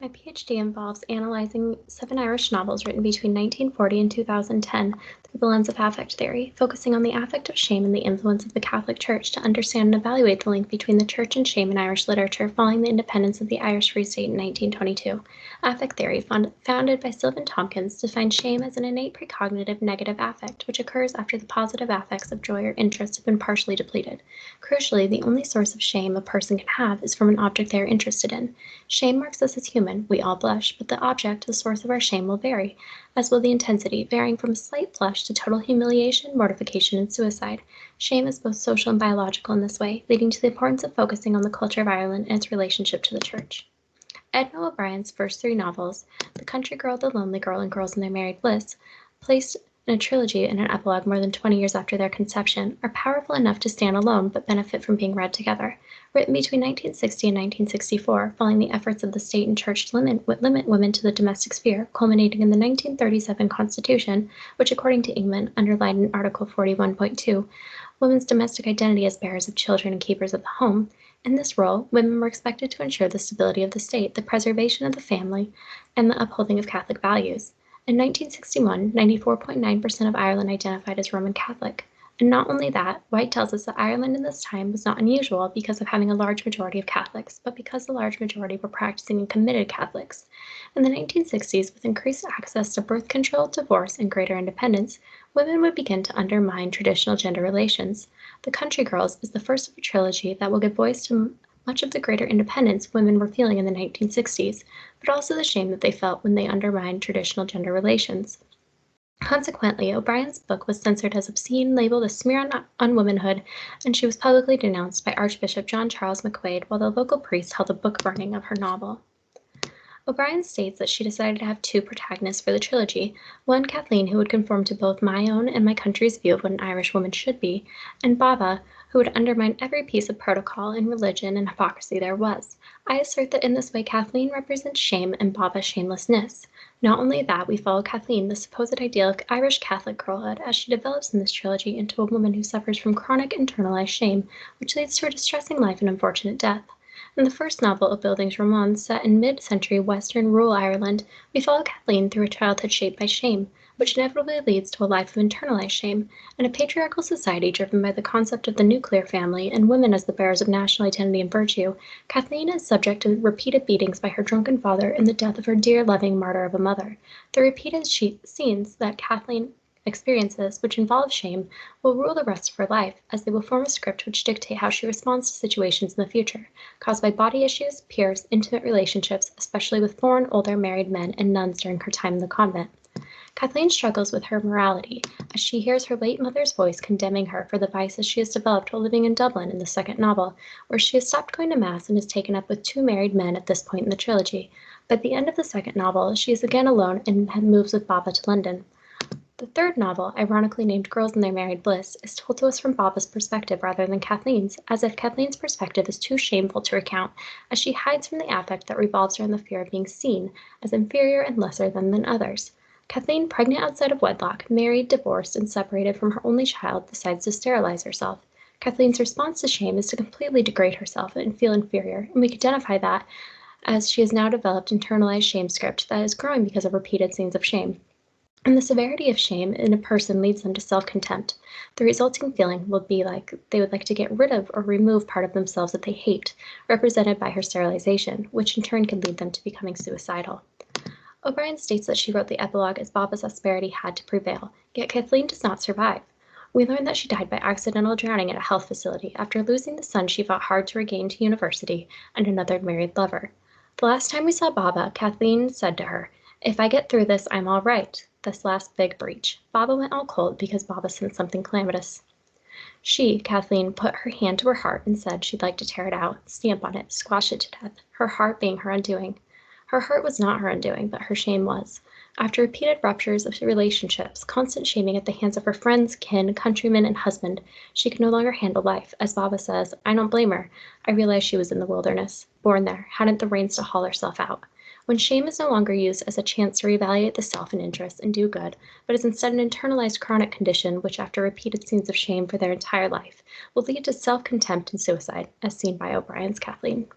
My PhD involves analyzing 7 Irish novels written between 1940 and 2010 through the lens of affect theory, focusing on the affect of shame and the influence of the Catholic Church to understand and evaluate the link between the Church and shame in Irish literature following the independence of the Irish Free State in 1922. Affect theory, founded by Sylvan Tompkins, defines shame as an innate precognitive negative affect which occurs after the positive affects of joy or interest have been partially depleted. Crucially, the only source of shame a person can have is from an object they are interested in. Shame marks us as human. We all blush, but the object, the source of our shame, will vary, as will the intensity, varying from a slight blush to total humiliation, mortification, and suicide. Shame is both social and biological in this way, leading to the importance of focusing on the culture of Ireland and its relationship to the Church. Edna O'Brien's first 3 novels, The Country Girl, The Lonely Girl, and Girls in Their Married Bliss, placed in a trilogy and an epilogue more than 20 years after their conception, are powerful enough to stand alone but benefit from being read together. Written between 1960 and 1964, following the efforts of the state and church to limit women to the domestic sphere, culminating in the 1937 Constitution, which, according to England, underlined in Article 41.2, women's domestic identity as bearers of children and keepers of the home. In this role, women were expected to ensure the stability of the state, the preservation of the family, and the upholding of Catholic values. In 1961, 94.9% of Ireland identified as Roman Catholic. And not only that, White tells us that Ireland in this time was not unusual because of having a large majority of Catholics, but because the large majority were practicing and committed Catholics. In the 1960s, with increased access to birth control, divorce, and greater independence, women would begin to undermine traditional gender relations. The Country Girls is the first of a trilogy that will give voice to much of the greater independence women were feeling in the 1960s, but also the shame that they felt when they undermined traditional gender relations. Consequently, O'Brien's book was censored as obscene, labeled a smear on womanhood, and she was publicly denounced by Archbishop John Charles McQuaid, while the local priest held a book burning of her novel. O'Brien states that she decided to have 2 protagonists for the trilogy, one Kathleen, who would conform to both my own and my country's view of what an Irish woman should be, and Baba, who would undermine every piece of protocol and religion and hypocrisy there was. I assert that in this way Kathleen represents shame and Baba shamelessness. Not only that, we follow Kathleen, the supposed ideal of Irish Catholic girlhood, as she develops in this trilogy into a woman who suffers from chronic internalized shame, which leads to a distressing life and unfortunate death. In the first novel, of Buildings Romance, set in mid-century Western rural Ireland, we follow Kathleen through a childhood shaped by shame, which inevitably leads to a life of internalized shame. In a patriarchal society driven by the concept of the nuclear family and women as the bearers of national identity and virtue, Kathleen is subject to repeated beatings by her drunken father and the death of her dear, loving martyr of a mother. The repeated scenes that Kathleen experiences, which involve shame, will rule the rest of her life, as they will form a script which dictate how she responds to situations in the future, caused by body issues, peers, intimate relationships, especially with foreign older married men and nuns during her time in the convent. Kathleen struggles with her morality, as she hears her late mother's voice condemning her for the vices she has developed while living in Dublin in the second novel, where she has stopped going to Mass and is taken up with 2 married men at this point in the trilogy. But at the end of the second novel, she is again alone and moves with Baba to London. The third novel, ironically named Girls in Their Married Bliss, is told to us from Baba's perspective rather than Kathleen's, as if Kathleen's perspective is too shameful to recount, as she hides from the affect that revolves around the fear of being seen as inferior and lesser than others. Kathleen, pregnant outside of wedlock, married, divorced, and separated from her only child, decides to sterilize herself. Kathleen's response to shame is to completely degrade herself and feel inferior, and we can identify that as she has now developed internalized shame script that is growing because of repeated scenes of shame. And the severity of shame in a person leads them to self-contempt. The resulting feeling will be like they would like to get rid of or remove part of themselves that they hate, represented by her sterilization, which in turn can lead them to becoming suicidal. O'Brien states that she wrote the epilogue as Baba's asperity had to prevail, yet Kathleen does not survive. We learn that she died by accidental drowning at a health facility after losing the son she fought hard to regain to university and another married lover. The last time we saw Baba, Kathleen said to her, "If I get through this, I'm all right." This last big breach. Baba went all cold because Baba sensed something calamitous. She, Kathleen, put her hand to her heart and said she'd like to tear it out, stamp on it, squash it to death, her heart being her undoing. Her heart was not her undoing, but her shame was. After repeated ruptures of relationships, constant shaming at the hands of her friends, kin, countrymen, and husband, she could no longer handle life. As Baba says, "I don't blame her. I realized she was in the wilderness, born there, hadn't the reins to haul herself out." When shame is no longer used as a chance to reevaluate the self and interest and do good, but is instead an internalized chronic condition which, after repeated scenes of shame for their entire life, will lead to self-contempt and suicide, as seen by O'Brien's Kathleen.